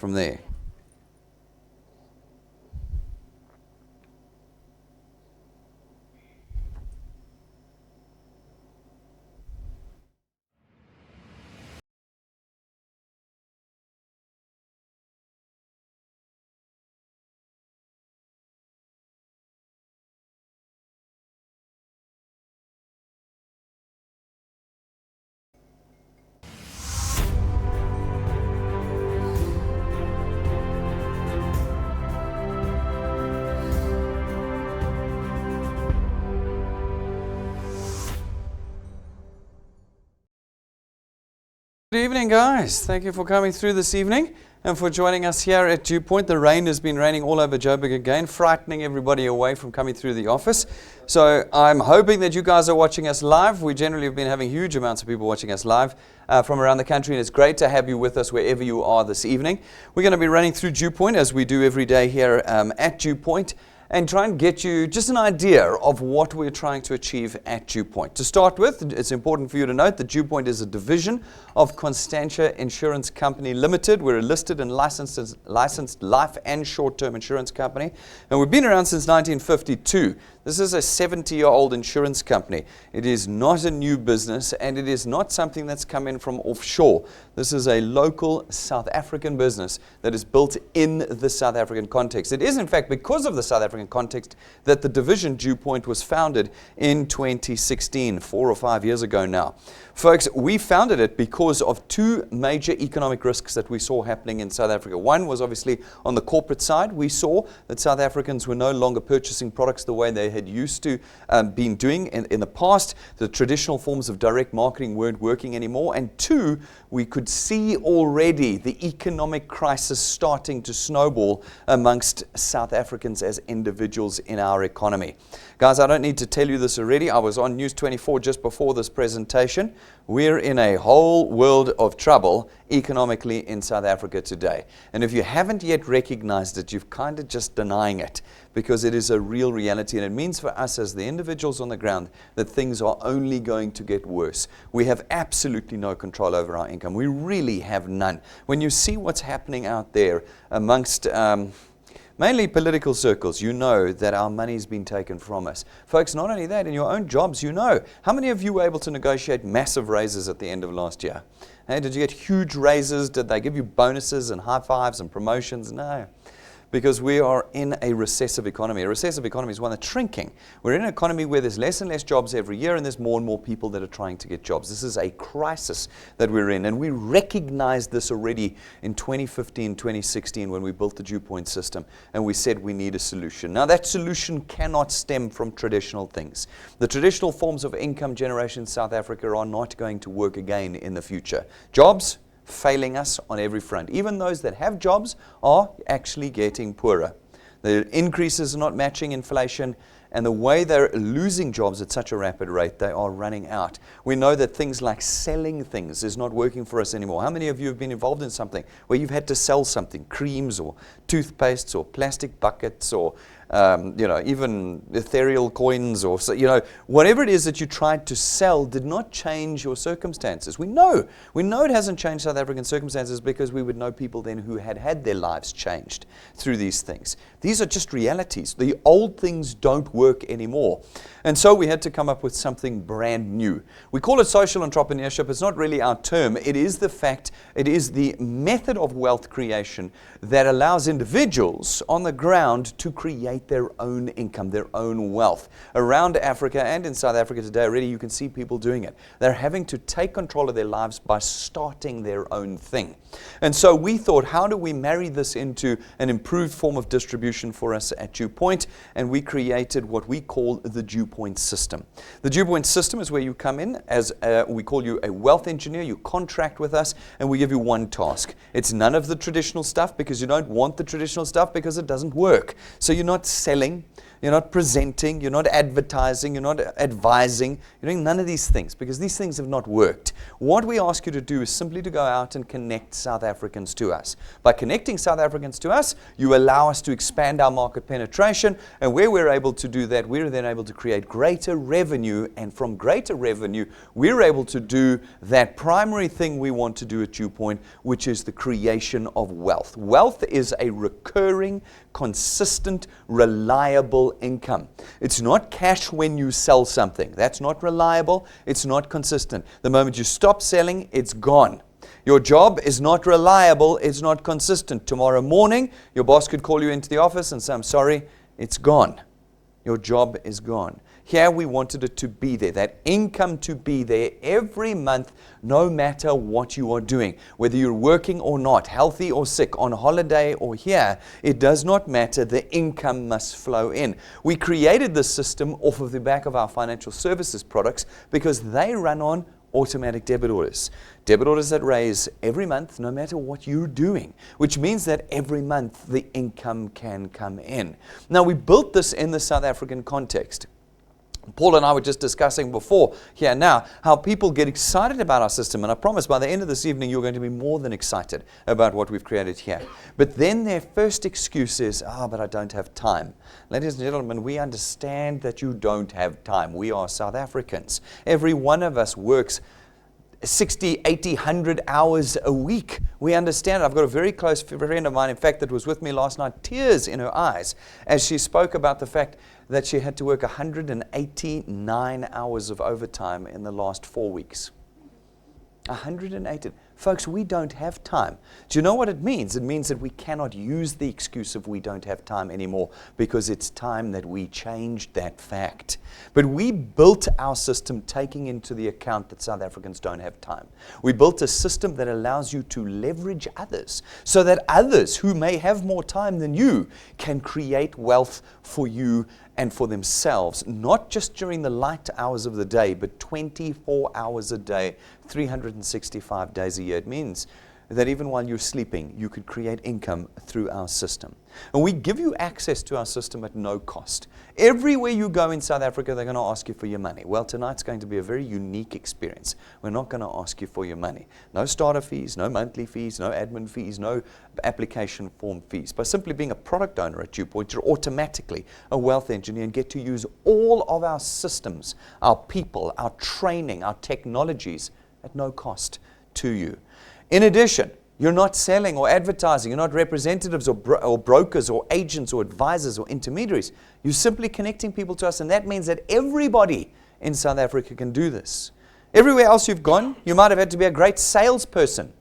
from there. Good evening, guys. Thank you for coming through this evening and for joining us here at DuePoint. The rain has been raining all over Joburg again, frightening everybody away from coming through the office. So I'm hoping that you guys are watching us live. We generally have been having huge amounts of people watching us live from around the country, and it's great to have you with us wherever you are this evening. We're going to be running through DuePoint as we do every day here at DuePoint, and try and get you just an idea of what we're trying to achieve at DuePoint. To start with, it's important for you to note that DuePoint is a division of Constantia Insurance Company Limited. We're a listed and licensed life and short-term insurance company, and we've been around since 1952. This is a 70-year-old insurance company. It is not a new business, and it is not something that's come in from offshore. This is a local South African business that is built in the South African context. It is, in fact, because of the South African context that the division DuePoint was founded in 2016, 4 or 5 years ago now. Folks, we founded it because of two major economic risks that we saw happening in South Africa. One was obviously on the corporate side. We saw that South Africans were no longer purchasing products the way they had used to been doing in the past. The traditional forms of direct marketing weren't working anymore. And two, we could see already the economic crisis starting to snowball amongst South Africans as individuals in our economy. Guys, I don't need to tell you this already. I was on News 24 just before this presentation. We're in a whole world of trouble economically in South Africa today. And if you haven't yet recognized it, you're kind of just denying it, because it is a real reality, and it means for us as the individuals on the ground that things are only going to get worse. We have absolutely no control over our income. We really have none. When you see what's happening out there amongst mainly political circles, you know that our money's been taken from us. Folks, not only that, in your own jobs, you know. How many of you were able to negotiate massive raises at the end of last year? Hey, did you get huge raises? Did they give you bonuses and high fives and promotions? No. Because we are in a recessive economy. A recessive economy is one that's shrinking. We're in an economy where there's less and less jobs every year, and there's more and more people that are trying to get jobs. This is a crisis that we're in, and we recognized this already in 2015, 2016 when we built the DuePoint system, and we said we need a solution. Now, that solution cannot stem from traditional things. The traditional forms of income generation in South Africa are not going to work again in the future. Jobs failing us on every front. Even those that have jobs are actually getting poorer. The increases are not matching inflation, and the way they're losing jobs at such a rapid rate, they are running out. We know that things like selling things is not working for us anymore. How many of you have been involved in something where you've had to sell something, creams or toothpastes or plastic buckets or even ethereal coins, or whatever it is that you tried to sell did not change your circumstances. We know it hasn't changed South African circumstances, because we would know people then who had their lives changed through these things. These are just realities. The old things don't work anymore. And so we had to come up with something brand new. We call it social entrepreneurship. It's not really our term. It is the method of wealth creation that allows individuals on the ground to create their own income, their own wealth. Around Africa and in South Africa today already, you can see people doing it. They're having to take control of their lives by starting their own thing. And so we thought, how do we marry this into an improved form of distribution for us at DuePoint? And we created what we call the DuePoint system. The DuePoint system is where you come in as we call you a wealth engineer. You contract with us, and we give you one task. It's none of the traditional stuff, because you don't want the traditional stuff, because it doesn't work. So you're not selling, you're not presenting, you're not advertising, you're not advising, you're doing none of these things because these things have not worked. What we ask you to do is simply to go out and connect South Africans to us. By connecting South Africans to us, you allow us to expand our market penetration, and where we're able to do that, we're then able to create greater revenue, and from greater revenue, we're able to do that primary thing we want to do at DuePoint, which is the creation of wealth. Wealth is a recurring, consistent, reliable income. It's not cash when you sell something. That's not reliable. It's not consistent. The moment you stop selling, it's gone. Your job is not reliable. It's not consistent. Tomorrow morning, your boss could call you into the office and say, I'm sorry, it's gone. Your job is gone. Here we wanted it to be there, that income to be there every month, no matter what you are doing. Whether you're working or not, healthy or sick, on holiday or here, it does not matter. The income must flow in. We created this system off of the back of our financial services products because they run on automatic debit orders. Debit orders that raise every month, no matter what you're doing, which means that every month the income can come in. Now, we built this in the South African context. Paul and I were just discussing before here now how people get excited about our system, and I promise by the end of this evening you're going to be more than excited about what we've created here. But then their first excuse is, but I don't have time. Ladies and gentlemen, we understand that you don't have time. We are South Africans. Every one of us works 60, 80, 100 hours a week. We understand it. I've got a very close friend of mine, in fact, that was with me last night, tears in her eyes, as she spoke about the fact that she had to work 189 hours of overtime in the last 4 weeks. 180. Folks, we don't have time. Do you know what it means? It means that we cannot use the excuse of we don't have time anymore, because it's time that we changed that fact. But we built our system taking into the account that South Africans don't have time. We built a system that allows you to leverage others so that others who may have more time than you can create wealth for you and for themselves, not just during the light hours of the day, but 24 hours a day, 365 days a year. It means that even while you're sleeping, you could create income through our system. And we give you access to our system at no cost. Everywhere you go in South Africa, they're going to ask you for your money. Well, tonight's going to be a very unique experience. We're not going to ask you for your money. No starter fees, no monthly fees, no admin fees, no application form fees. By simply being a product owner at DuePoint, you're automatically a wealth engineer and get to use all of our systems, our people, our training, our technologies at no cost to you. In addition, you're not selling or advertising. You're not representatives or brokers or agents or advisors or intermediaries. You're simply connecting people to us, and that means that everybody in South Africa can do this. Everywhere else you've gone, you might have had to be a great salesperson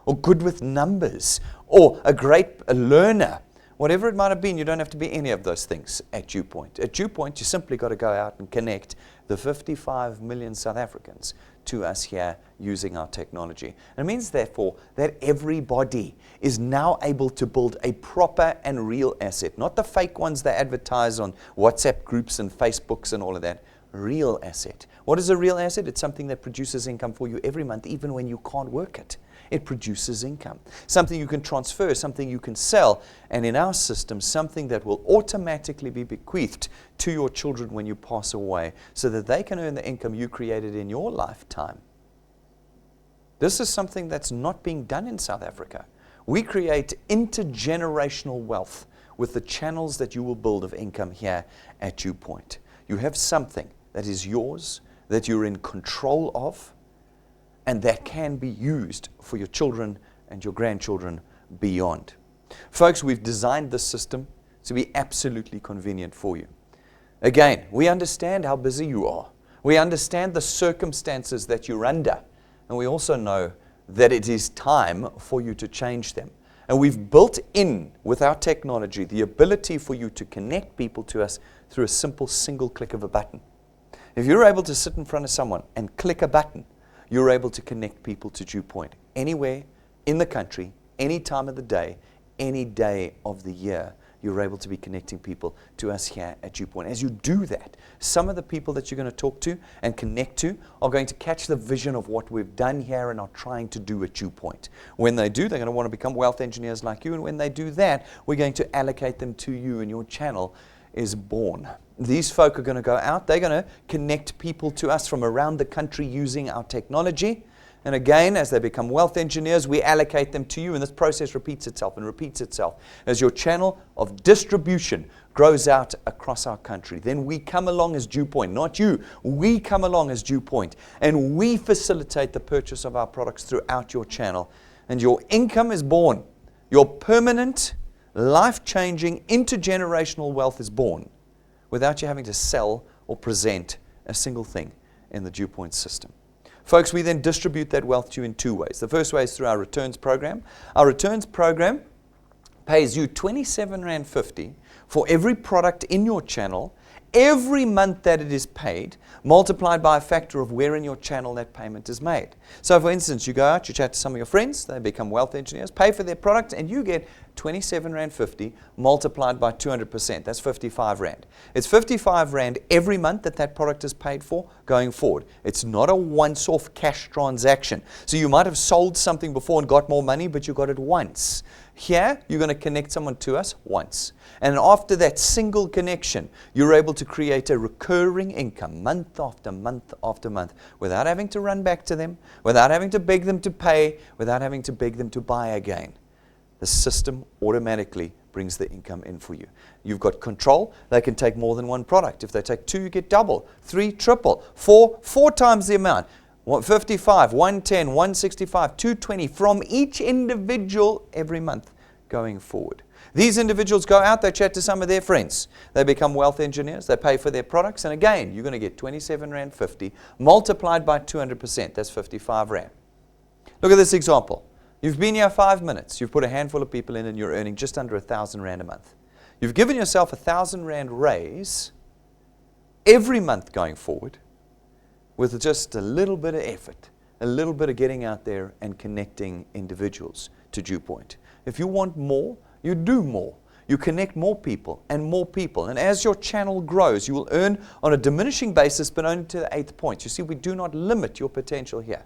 or good with numbers or a great learner. Whatever it might have been, you don't have to be any of those things at DuePoint. At DuePoint, you simply got to go out and connect the 55 million South Africans to us here using our technology. And it means, therefore, that everybody is now able to build a proper and real asset, not the fake ones they advertise on WhatsApp groups and Facebooks and all of that. Real asset. What is a real asset? It's something that produces income for you every month, even when you can't work it. It produces income. Something you can transfer, something you can sell, and in our system, something that will automatically be bequeathed to your children when you pass away, so that they can earn the income you created in your lifetime. This is something that's not being done in South Africa. We create intergenerational wealth with the channels that you will build of income here at DuePoint. You have something that is yours, that you're in control of, and that can be used for your children and your grandchildren beyond. Folks, we've designed this system to be absolutely convenient for you. Again, we understand how busy you are. We understand the circumstances that you're under. And we also know that it is time for you to change them. And we've built in, with our technology, the ability for you to connect people to us through a simple single click of a button. If you're able to sit in front of someone and click a button, you're able to connect people to DuePoint anywhere in the country, any time of the day, any day of the year. You're able to be connecting people to us here at DuePoint. As you do that, some of the people that you're going to talk to and connect to are going to catch the vision of what we've done here and are trying to do at DuePoint. When they do, they're going to want to become wealth engineers like you, and when they do that, we're going to allocate them to you and your channel is born. These folk are going to go out. They're going to connect people to us from around the country using our technology. And again, as they become wealth engineers, we allocate them to you, and this process repeats itself and repeats itself as your channel of distribution grows out across our country. Then we come along as DuePoint, not you. We come along as DuePoint, and we facilitate the purchase of our products throughout your channel. And your income is born. Your permanent, life-changing, intergenerational wealth is born without you having to sell or present a single thing in the DuePoint system. Folks, we then distribute that wealth to you in two ways. The first way is through our returns program. Our returns program pays you R27.50 for every product in your channel every month that it is paid, multiplied by a factor of where in your channel that payment is made. So for instance, you go out, you chat to some of your friends, they become wealth engineers, pay for their product, and you get R27.50 multiplied by 200%. That's R55. It's R55 every month that product is paid for going forward. It's not a once-off cash transaction. So you might have sold something before and got more money, but you got it once. Here, you're going to connect someone to us once. And after that single connection, you're able to create a recurring income month after month after month without having to run back to them, without having to beg them to pay, without having to beg them to buy again. The system automatically brings the income in for you. You've got control. They can take more than one product. If they take two, you get double, three, triple, four times the amount. 55, 110, 165, 220 from each individual every month going forward. These individuals go out, they chat to some of their friends. They become wealth engineers, they pay for their products, and again, you're going to get R27.50 multiplied by 200%. That's R55. Look at this example. You've been here 5 minutes. You've put a handful of people in and you're earning just under R1,000 a month. You've given yourself R1,000 raise every month going forward with just a little bit of effort, a little bit of getting out there and connecting individuals to DuePoint. If you want more, you do more. You connect more people and more people. And as your channel grows, you will earn on a diminishing basis, but only to the 8th point. You see, we do not limit your potential here.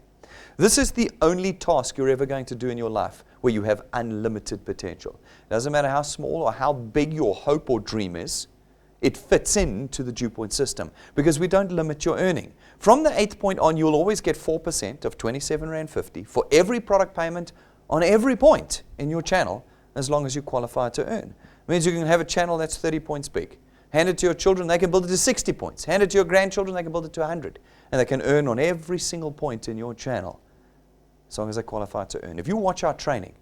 This is the only task you're ever going to do in your life where you have unlimited potential. It doesn't matter how small or how big your hope or dream is, it fits into the DuePoint system because we don't limit your earning. From the 8th point on, you'll always get 4% of R27.50 for every product payment on every point in your channel as long as you qualify to earn. It means you can have a channel that's 30 points big. Hand it to your children, they can build it to 60 points. Hand it to your grandchildren, they can build it to 100. And they can earn on every single point in your channel as long as they qualify to earn. If you watch our training,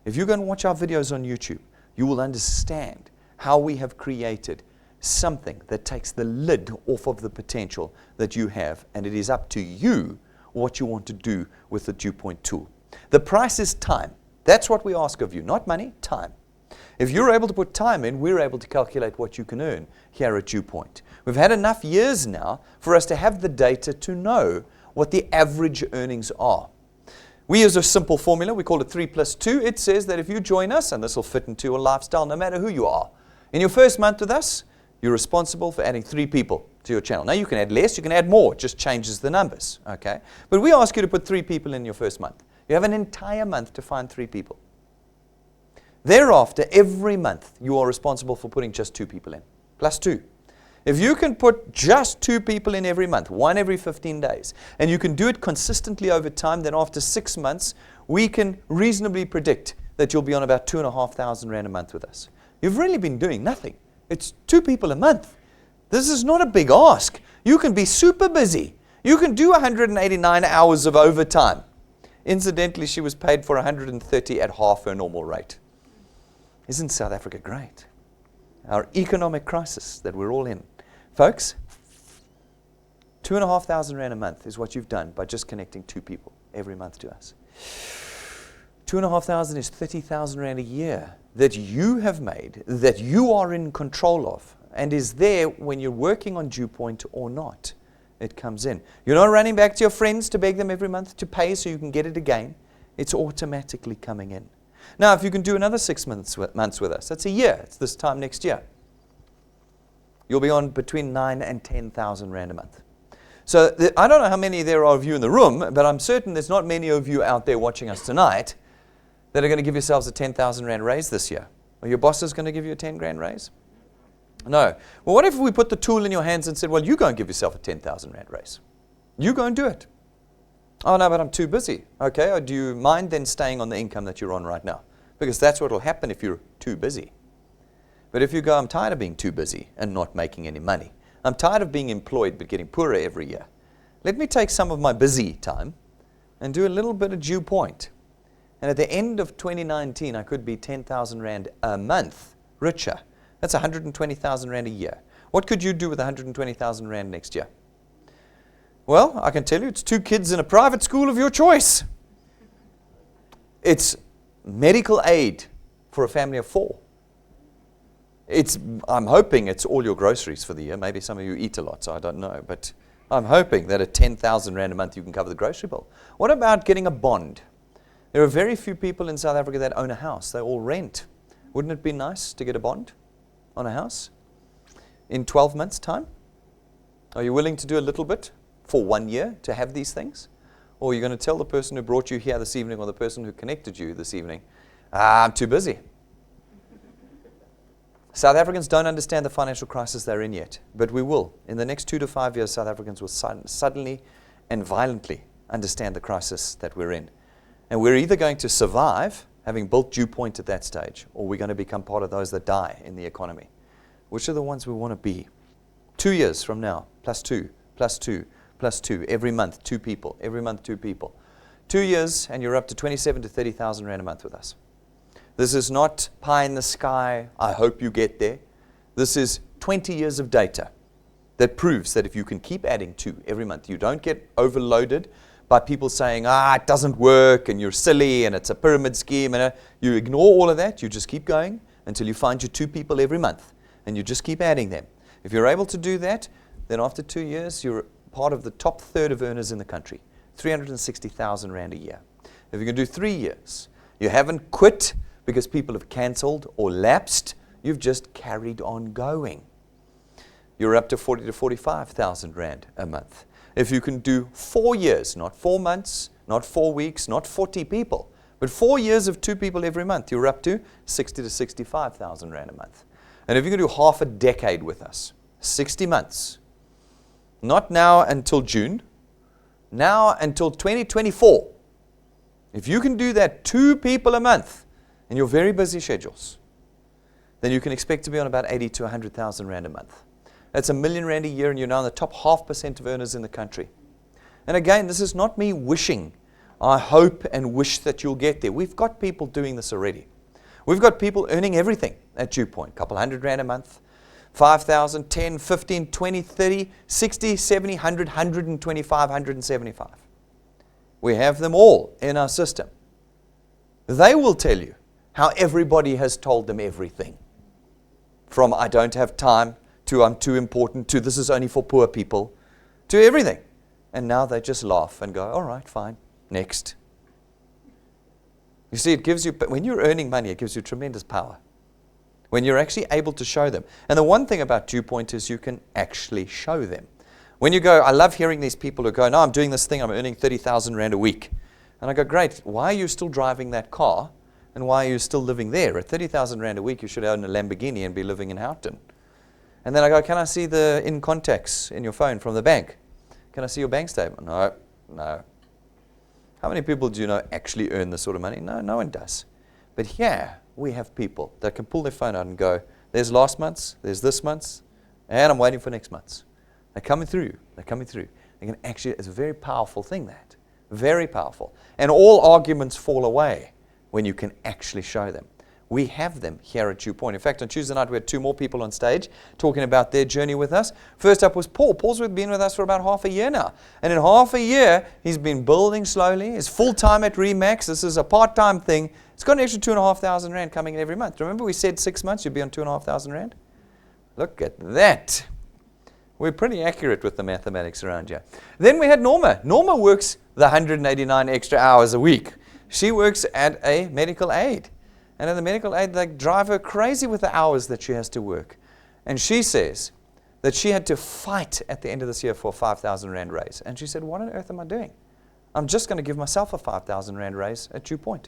if you go and watch our videos on YouTube, you will understand how we have created something that takes the lid off of the potential that you have, and it is up to you what you want to do with the DuePoint tool. The price is time. That's what we ask of you, not money, time. If you're able to put time in, we're able to calculate what you can earn here at DuePoint. We've had enough years now for us to have the data to know what the average earnings are. We use a simple formula. We call it 3 + 2. It says that if you join us, and this will fit into your lifestyle no matter who you are, in your first month with us, you're responsible for adding 3 people to your channel. Now you can add less, you can add more. It just changes the numbers, okay? But we ask you to put 3 people in your first month. You have an entire month to find 3 people. Thereafter, every month, you are responsible for putting just 2 people in, +2. If you can put just 2 people in every month, 1 every 15 days, and you can do it consistently over time, then after 6 months, we can reasonably predict that you'll be on about R2,500 a month with us. You've really been doing nothing. It's 2 people a month. This is not a big ask. You can be super busy. You can do 189 hours of overtime. Incidentally, she was paid for 130 at half her normal rate. Isn't South Africa great? Our economic crisis that we're all in. Folks, R2,500 a month is what you've done by just connecting 2 people every month to us. 2,500 is 30,000 Rand a year that you have made, that you are in control of, and is there when you're working on DuePoint or not. It comes in. You're not running back to your friends to beg them every month to pay so you can get it again. It's automatically coming in. Now, if you can do another 6 months with us, that's a year. It's this time next year. You'll be on between 9,000 and 10,000 Rand a month. So I don't know how many there are of you in the room, but I'm certain there's not many of you out there watching us tonight that are going to give yourselves a 10,000 Rand raise this year. Are your bosses going to give you a 10 grand raise? No. Well, what if we put the tool in your hands and said, well, you go and give yourself a 10,000 rand raise. You go and do it. Oh, no, but I'm too busy. Okay, or do you mind then staying on the income that you're on right now? Because that's what will happen if you're too busy. But if you go, I'm tired of being too busy and not making any money. I'm tired of being employed but getting poorer every year. Let me take some of my busy time and do a little bit of DuePoint. And at the end of 2019, I could be 10,000 rand a month richer. That's 120,000 rand a year. What could you do with 120,000 rand next year? Well, I can tell you, it's 2 kids in a private school of your choice. It's medical aid for a family of 4. I'm hoping it's all your groceries for the year. Maybe some of you eat a lot, so I don't know. But I'm hoping that at 10,000 rand a month, you can cover the grocery bill. What about getting a bond? There are very few people in South Africa that own a house. They all rent. Wouldn't it be nice to get a bond on a house in 12 months' time? Are you willing to do a little bit for 1 year to have these things? Or are you going to tell the person who brought you here this evening or the person who connected you this evening, I'm too busy? South Africans don't understand the financial crisis they're in yet, but we will. In the next 2 to 5 years, South Africans will suddenly and violently understand the crisis that we're in. And we're either going to survive, having built DuePoint at that stage, or we're going to become part of those that die in the economy. Which are the ones we want to be? 2 years from now, plus 2, plus 2, plus 2. Every month, 2 people. Every month, 2 people. 2 years, and you're up to 27 to 30,000 rand a month with us. This is not pie in the sky, I hope you get there. This is 20 years of data that proves that if you can keep adding 2 every month, you don't get overloaded by people saying, it doesn't work, and you're silly, and it's a pyramid scheme. And you ignore all of that. You just keep going until you find your 2 people every month, and you just keep adding them. If you're able to do that, then after 2 years, you're part of the top third of earners in the country, 360,000 rand a year. If you can do 3 years, you haven't quit because people have cancelled or lapsed. You've just carried on going. You're up to 40 to 45,000 rand a month. If you can do 4 years, not 4 months, not 4 weeks, not 40 people, but 4 years of 2 people every month, you're up to 60 to 65,000 rand a month. And if you can do half a decade with us, 60 months, not now until June, now until 2024, if you can do that 2 people a month in your very busy schedules, then you can expect to be on about 80 to 100,000 rand a month. That's R1 million a year, and you're now in the top 0.5% of earners in the country. And again, this is not me wishing. I hope and wish that you'll get there. We've got people doing this already. We've got people earning everything at DuePoint. A couple hundred rand a month, 5,000, 10, 15, 20, 30, 60, 70, 100, 125, 175. We have them all in our system. They will tell you how everybody has told them everything. From I don't have time, to I'm too important, to this is only for poor people, to everything. And now they just laugh and go, all right, fine, next. You see, it gives you, but when you're earning money, it gives you tremendous power. When you're actually able to show them. And the one thing about DuePoint is you can actually show them. When you go, I love hearing these people who go, no, I'm doing this thing, I'm earning 30,000 rand a week. And I go, great, why are you still driving that car? And why are you still living there? At 30,000 rand a week, you should own a Lamborghini and be living in Houghton. And then I go, can I see the in contacts in your phone from the bank? Can I see your bank statement? No. How many people do you know actually earn this sort of money? No one does. But here, we have people that can pull their phone out and go, there's last month's, there's this month's, and I'm waiting for next month's. They're coming through. They can actually, it's a very powerful thing, that. Very powerful. And all arguments fall away when you can actually show them. We have them here at DuePoint. In fact, on Tuesday night, we had 2 more people on stage talking about their journey with us. First up was Paul. Paul's been with us for about half a year now. And in half a year, he's been building slowly. He's full-time at Remax. This is a part-time thing. It's got an extra 2,500 rand coming in every month. Remember we said 6 months, you'd be on 2,500 rand? Look at that. We're pretty accurate with the mathematics around here. Then we had Norma. Norma works the 189 extra hours a week. She works at a medical aid. And in the medical aid, they drive her crazy with the hours that she has to work. And she says that she had to fight at the end of this year for a 5,000 rand raise. And she said, what on earth am I doing? I'm just going to give myself a 5,000 rand raise at DuePoint.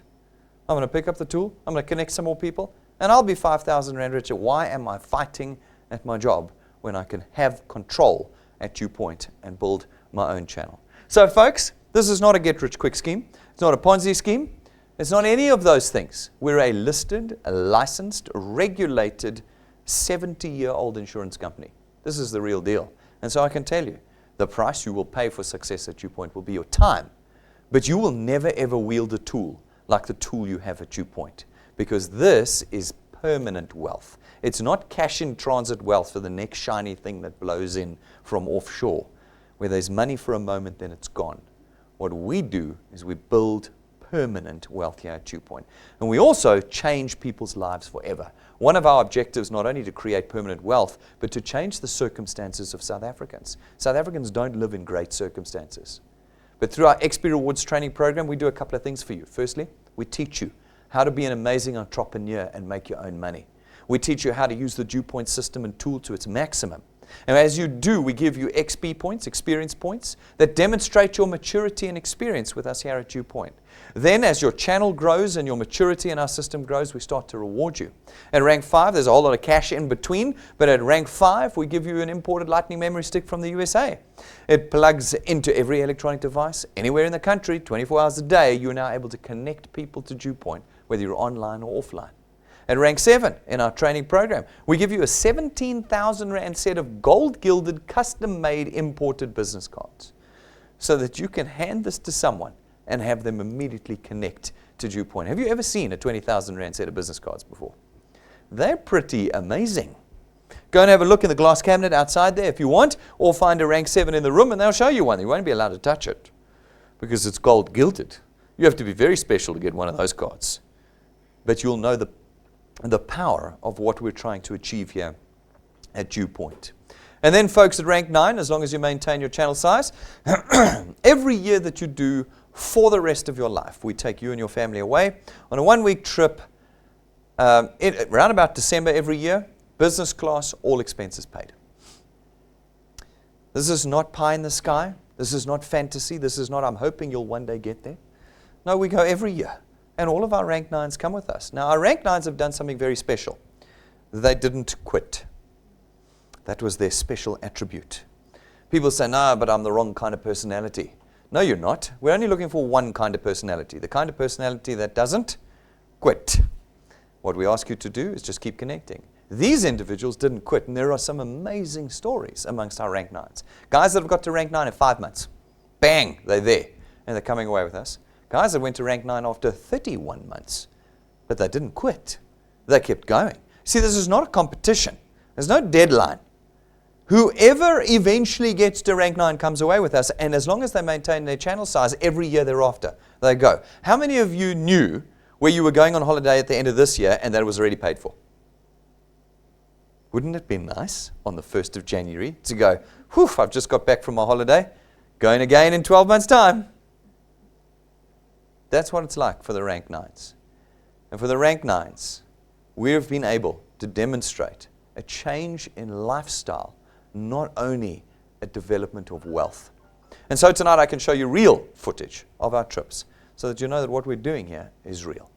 I'm going to pick up the tool, I'm going to connect some more people, and I'll be 5,000 rand richer. Why am I fighting at my job when I can have control at DuePoint and build my own channel. So folks, this is not a get-rich-quick scheme. It's not a Ponzi scheme. It's not any of those things. We're a listed, a licensed, regulated, 70-year-old insurance company. This is the real deal. And so I can tell you, the price you will pay for success at DuePoint will be your time. But you will never, ever wield a tool like the tool you have at DuePoint, because this is permanent wealth. It's not cash in transit wealth for the next shiny thing that blows in from offshore, where there's money for a moment, then it's gone. What we do is we build permanent wealth here at DuePoint. And we also change people's lives forever. One of our objectives, not only to create permanent wealth, but to change the circumstances of South Africans. South Africans don't live in great circumstances. But through our XP Rewards training program, we do a couple of things for you. Firstly, we teach you how to be an amazing entrepreneur and make your own money. We teach you how to use the DuePoint system and tool to its maximum. And as you do, we give you XP points, experience points, that demonstrate your maturity and experience with us here at DuePoint. Then, as your channel grows and your maturity in our system grows, we start to reward you. At rank 5, there's a whole lot of cash in between, but at rank 5, we give you an imported Lightning memory stick from the USA. It plugs into every electronic device, anywhere in the country, 24 hours a day. You're now able to connect people to DuePoint, whether you're online or offline. At rank 7 in our training program, we give you a 17,000 Rand set of gold-gilded, custom-made imported business cards so that you can hand this to someone and have them immediately connect to DuePoint. Have you ever seen a 20,000 Rand set of business cards before? They're pretty amazing. Go and have a look in the glass cabinet outside there if you want, or find a rank 7 in the room and they'll show you one. You won't be allowed to touch it because it's gold-gilded. You have to be very special to get one of those cards. But you'll know the power of what we're trying to achieve here at DuePoint. And then folks at rank 9, as long as you maintain your channel size, every year that you do for the rest of your life, we take you and your family away on a 1-week trip around about December every year, business class, all expenses paid. This is not pie in the sky. This is not fantasy. This is not, I'm hoping you'll one day get there. No, we go every year. And all of our rank 9s come with us. Now, our rank 9s have done something very special. They didn't quit. That was their special attribute. People say, no, but I'm the wrong kind of personality. No, you're not. We're only looking for one kind of personality, the kind of personality that doesn't quit. What we ask you to do is just keep connecting. These individuals didn't quit, and there are some amazing stories amongst our rank 9s. Guys that have got to rank 9 in 5 months. Bang, they're there, and they're coming away with us. Guys that went to rank 9 after 31 months, but they didn't quit. They kept going. See, this is not a competition. There's no deadline. Whoever eventually gets to rank 9 comes away with us, and as long as they maintain their channel size, every year thereafter, they go. How many of you knew where you were going on holiday at the end of this year and that it was already paid for? Wouldn't it be nice on the 1st of January to go, whew, I've just got back from my holiday, going again in 12 months' time? That's what it's like for the rank 9s. And for the rank 9s, we have been able to demonstrate a change in lifestyle, not only a development of wealth. And so tonight I can show you real footage of our trips so that you know that what we're doing here is real.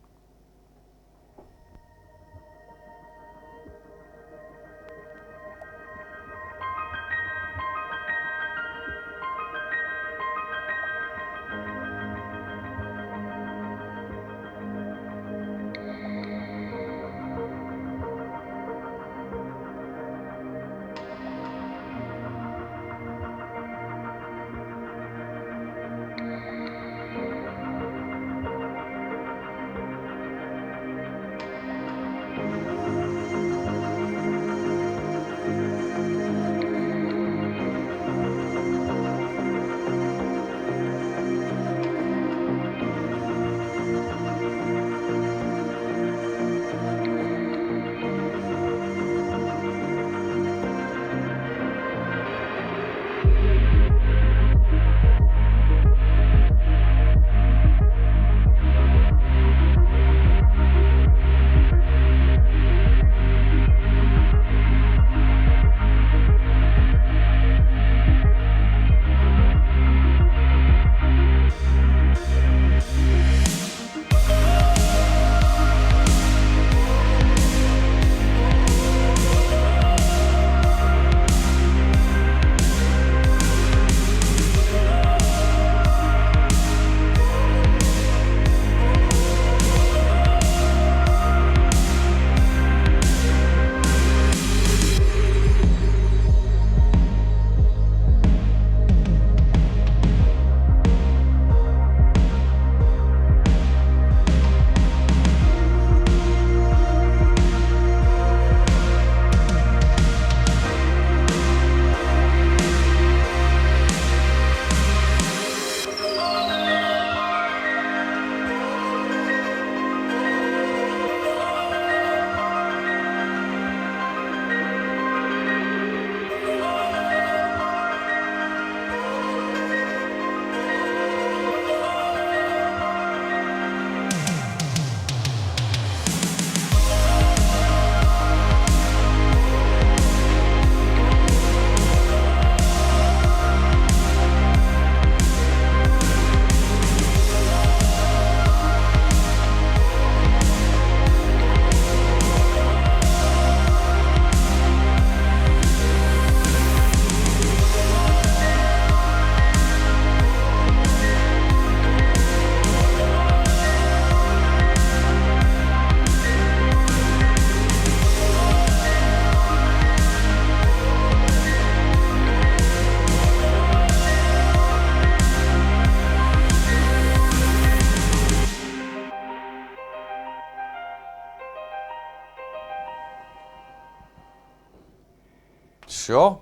Sure.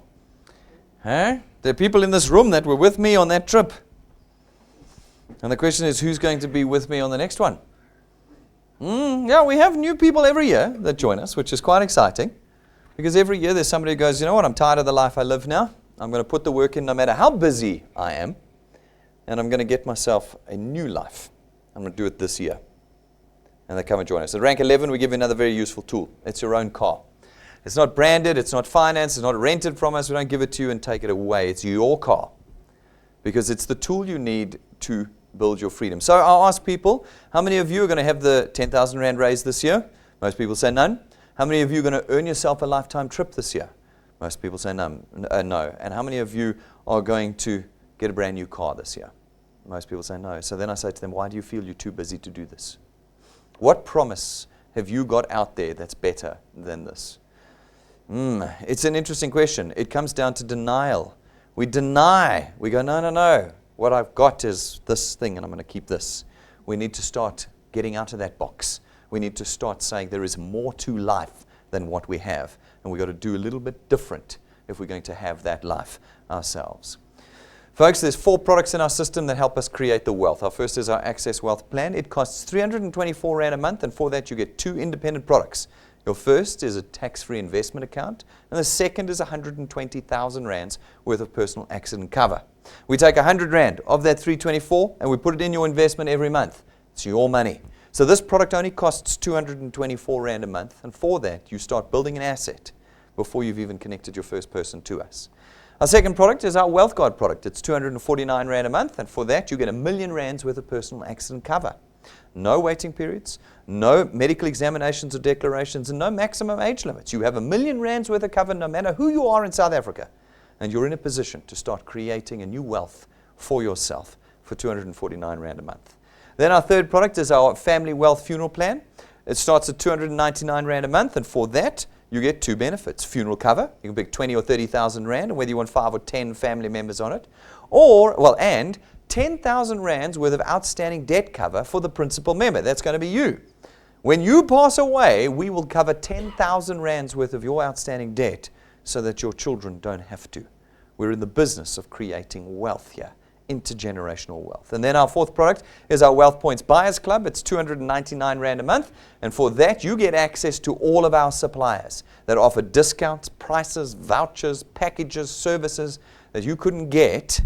Hey? There are people in this room that were with me on that trip. And the question is, who's going to be with me on the next one? Yeah, we have new people every year that join us, which is quite exciting. Because every year there's somebody who goes, you know what, I'm tired of the life I live now. I'm going to put the work in no matter how busy I am. And I'm going to get myself a new life. I'm going to do it this year. And they come and join us. At rank 11, we give you another very useful tool. It's your own car. It's not branded, it's not financed, it's not rented from us. We don't give it to you and take it away. It's your car. Because it's the tool you need to build your freedom. So I'll ask people, how many of you are going to have the 10,000 Rand raise this year? Most people say none. How many of you are going to earn yourself a lifetime trip this year? Most people say no. And how many of you are going to get a brand new car this year? Most people say no. So then I say to them, why do you feel you're too busy to do this? What promise have you got out there that's better than this? It's an interesting question. It comes down to denial. We deny. We go, no. What I've got is this thing, and I'm going to keep this. We need to start getting out of that box. We need to start saying there is more to life than what we have. And we've got to do a little bit different if we're going to have that life ourselves. Folks, there's 4 products in our system that help us create the wealth. Our first is our Access Wealth Plan. It costs 324 Rand a month, and for that you get 2 independent products. Your first is a tax-free investment account, and the second is 120,000 Rands worth of personal accident cover. We take 100 Rand of that 324 and we put it in your investment every month. It's your money. So this product only costs 224 Rand a month, and for that you start building an asset before you've even connected your first person to us. Our second product is our Wealth Guard product. It's 249 Rand a month, and for that you get R1,000,000 worth of personal accident cover. No waiting periods, no medical examinations or declarations, and no maximum age limits. You have R1,000,000 worth of cover no matter who you are in South Africa, and you're in a position to start creating a new wealth for yourself for 249 Rand a month. Then our third product is our Family Wealth Funeral Plan. It starts at 299 Rand a month, and for that you get 2 benefits. Funeral cover, you can pick 20 or 30,000 Rand, and whether you want 5 or 10 family members on it, and 10,000 Rands worth of outstanding debt cover for the principal member. That's going to be you. When you pass away, we will cover 10,000 Rands worth of your outstanding debt so that your children don't have to. We're in the business of creating wealth here, intergenerational wealth. And then our fourth product is our Wealth Points Buyers Club. It's 299 Rand a month, and for that you get access to all of our suppliers that offer discounts, prices, vouchers, packages, services that you couldn't get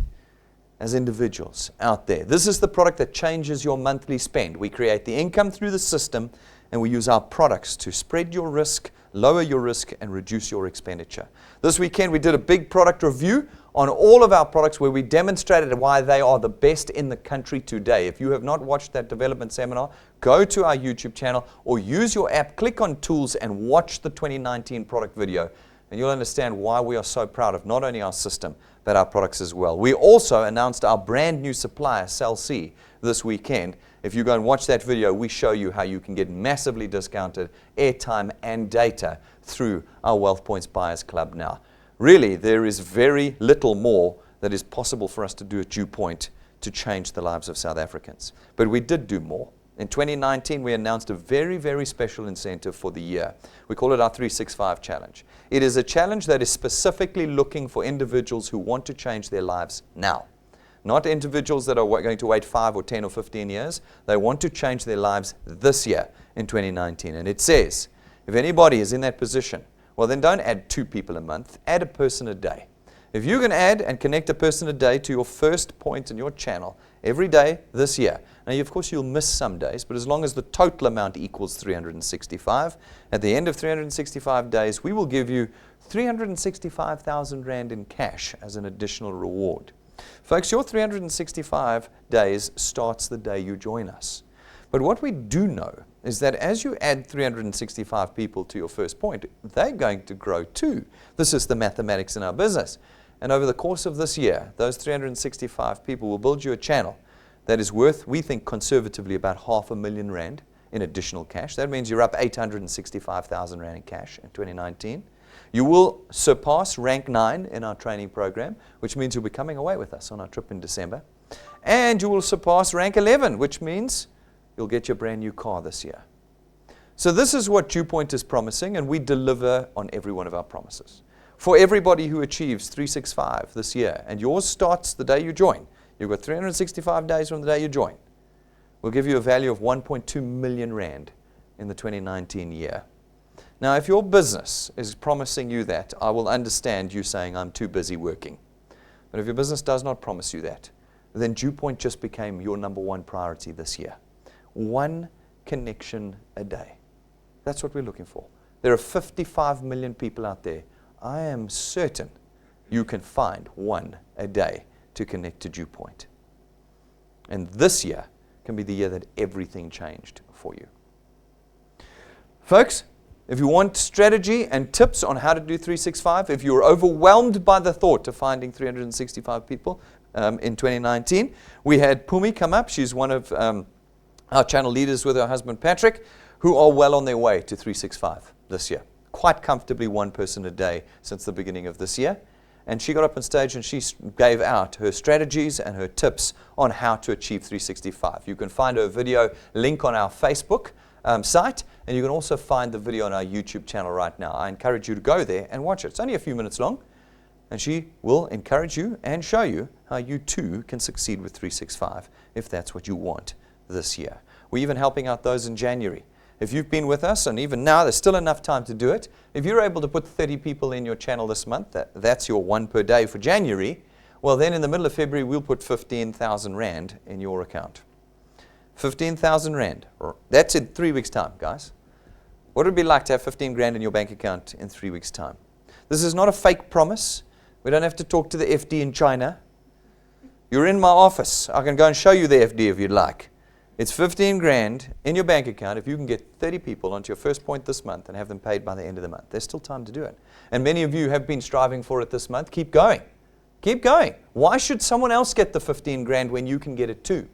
as individuals out there. This is the product that changes your monthly spend. We create the income through the system, and we use our products to spread your risk, lower your risk, and reduce your expenditure. This weekend we did a big product review on all of our products where we demonstrated why they are the best in the country today. If you have not watched that development seminar, go to our YouTube channel or use your app, click on Tools, and watch the 2019 product video. And you'll understand why we are so proud of not only our system, but our products as well. We also announced our brand new supplier, Cell C, this weekend. If you go and watch that video, we show you how you can get massively discounted airtime and data through our Wealth Points Buyers Club now. Really, there is very little more that is possible for us to do at DuePoint to change the lives of South Africans. But we did do more. In 2019, we announced a very, very special incentive for the year. We call it our 365 Challenge. It is a challenge that is specifically looking for individuals who want to change their lives now. Not individuals that are going to wait 5 or 10 or 15 years. They want to change their lives this year in 2019. And it says, if anybody is in that position, well, then don't add 2 people a month. Add a person a day. If you can add and connect a person a day to your first point in your channel every day this year, now of course you'll miss some days, but as long as the total amount equals 365, at the end of 365 days, we will give you 365,000 Rand in cash as an additional reward. Folks, your 365 days starts the day you join us. But what we do know is that as you add 365 people to your first point, they're going to grow too. This is the mathematics in our business. And over the course of this year, those 365 people will build you a channel that is worth, we think conservatively, about 500,000 Rand in additional cash. That means you're up 865,000 Rand in cash in 2019. You will surpass rank 9 in our training program, which means you'll be coming away with us on our trip in December. And you will surpass rank 11, which means you'll get your brand new car this year. So this is what DuePoint is promising, and we deliver on every one of our promises. for everybody who achieves 365 this year, and yours starts the day you join. You've got 365 days from the day you join. We'll give you a value of 1.2 million rand in the 2019 year. Now, if your business is promising you that, I will understand you saying, I'm too busy working. But if your business does not promise you that, then DuePoint just became your number one priority this year. One connection a day. That's what we're looking for. There are 55 million people out there. I am certain you can find one a day to connect to DuePoint. And this year can be the year that everything changed for you. Folks, if you want strategy and tips on how to do 365, if you're overwhelmed by the thought of finding 365 people in 2019, we had Pumi come up. She's one of our channel leaders with her husband Patrick, who are well on their way to 365 this year. Quite comfortably one person a day since the beginning of this year. And she got up on stage and she gave out her strategies and her tips on how to achieve 365. You can find her video link on our Facebook site, and you can also find the video on our YouTube channel right now. I encourage you to go there and watch it. It's only a few minutes long, and she will encourage you and show you how you too can succeed with 365 if that's what you want this year. We're even helping out those in January. If you've been with us, and even now, there's still enough time to do it. If you're able to put 30 people in your channel this month, that's your one per day for January, well, then in the middle of February, we'll put 15,000 Rand in your account. 15,000 Rand. That's in 3 weeks' time, guys. What would it be like to have 15 grand in your bank account in 3 weeks' time? This is not a fake promise. We don't have to talk to the FD in China. You're in my office. I can go and show you the FD if you'd like. It's 15 grand in your bank account if you can get 30 people onto your first point this month and have them paid by the end of the month. There's still time to do it. And many of you have been striving for it this month. Keep going. Keep going. Why should someone else get the 15 grand when you can get it too?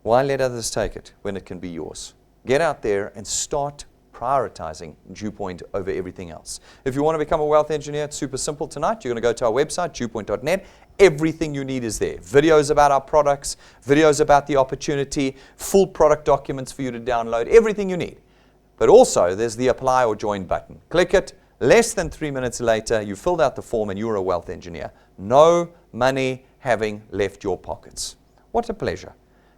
Why let others take it when it can be yours? Get out there and start prioritizing DuePoint over everything else. If you want to become a wealth engineer, it's super simple tonight. You're going to go to our website, dewpoint.net. Everything you need is there. Videos about our products, videos about the opportunity, full product documents for you to download, everything you need. But also, there's the apply or join button. Click it. Less than 3 minutes later, you filled out the form and you're a wealth engineer. No money having left your pockets. What a pleasure.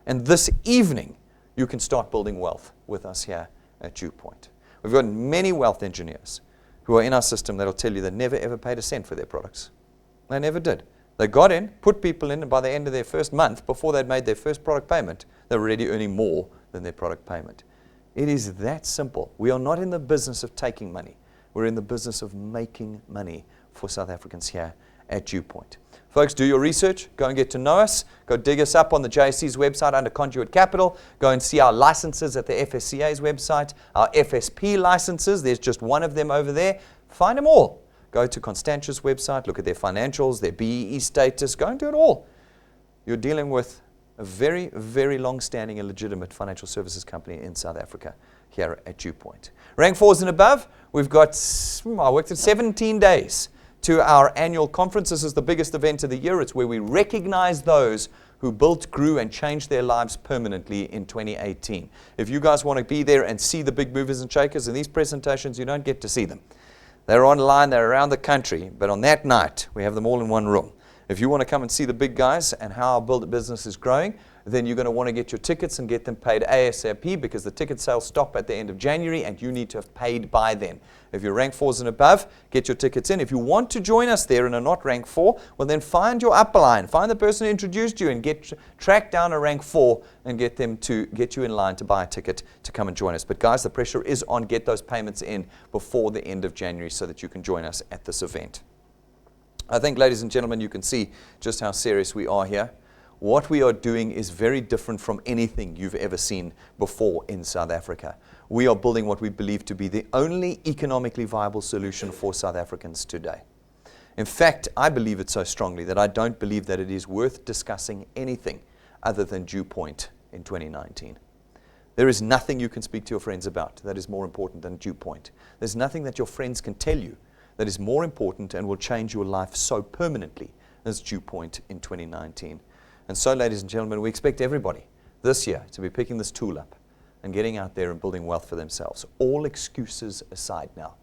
And this evening, you can start building wealth with us here at DuePoint. We've got many wealth engineers who are in our system that will tell you they never ever paid a cent for their products. They never did. They got in, put people in, and by the end of their first month, before they'd made their first product payment, they were already earning more than their product payment. It is that simple. We are not in the business of taking money. We're in the business of making money for South Africans here at DuePoint. Folks, do your research. Go and get to know us. Go dig us up on the JSC's website under Conduit Capital. Go and see our licenses at the FSCA's website. Our FSP licenses, there's just one of them over there. Find them all. Go to Constantia's website. Look at their financials, their BEE status. Go and do it all. You're dealing with a very, very long-standing and legitimate financial services company in South Africa here at DuePoint. Rank 4s and above, we've got, I worked at 17 days to our annual conference. This is the biggest event of the year. It's where we recognize those who built, grew, and changed their lives permanently in 2018. If you guys want to be there and see the big movers and shakers in these presentations, you don't get to see them. They're online, they're around the country, but on that night, we have them all in one room. If you want to come and see the big guys and how our Build It business is growing, then you're going to want to get your tickets and get them paid ASAP, because the ticket sales stop at the end of January and you need to have paid by then. If you're rank 4s and above, get your tickets in. If you want to join us there and are not rank 4, well then find your upline, find the person who introduced you and track down a rank 4 and get them to get you in line to buy a ticket to come and join us. But guys, the pressure is on. Get those payments in before the end of January so that you can join us at this event. I think, ladies and gentlemen, you can see just how serious we are here. What we are doing is very different from anything you've ever seen before in South Africa. We are building what we believe to be the only economically viable solution for South Africans today. In fact, I believe it so strongly that I don't believe that it is worth discussing anything other than DuePoint in 2019. There is nothing you can speak to your friends about that is more important than DuePoint. There's nothing that your friends can tell you that is more important and will change your life so permanently as DuePoint in 2019. And so, ladies and gentlemen, we expect everybody this year to be picking this tool up and getting out there and building wealth for themselves. All excuses aside now.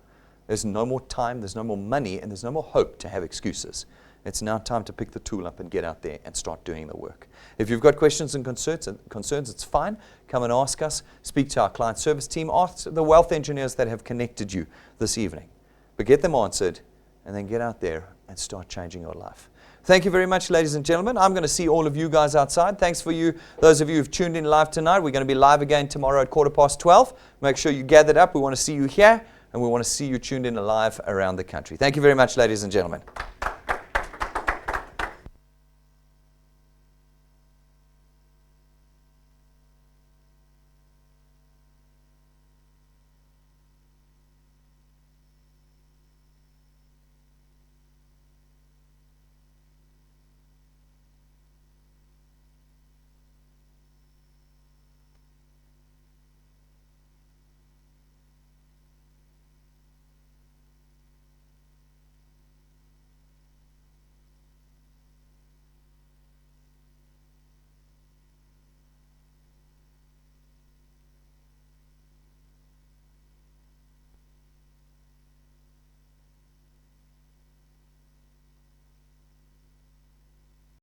There's no more time, there's no more money, and there's no more hope to have excuses. It's now time to pick the tool up and get out there and start doing the work. If you've got questions and concerns, it's fine. Come and ask us. Speak to our client service team. Ask the wealth engineers that have connected you this evening. But get them answered, and then get out there and start changing your life. Thank you very much, ladies and gentlemen. I'm going to see all of you guys outside. Thanks for you, those of you who've tuned in live tonight. We're going to be live again tomorrow at 12:15. Make sure you gathered up. We want to see you here, and we want to see you tuned in live around the country. Thank you very much, ladies and gentlemen.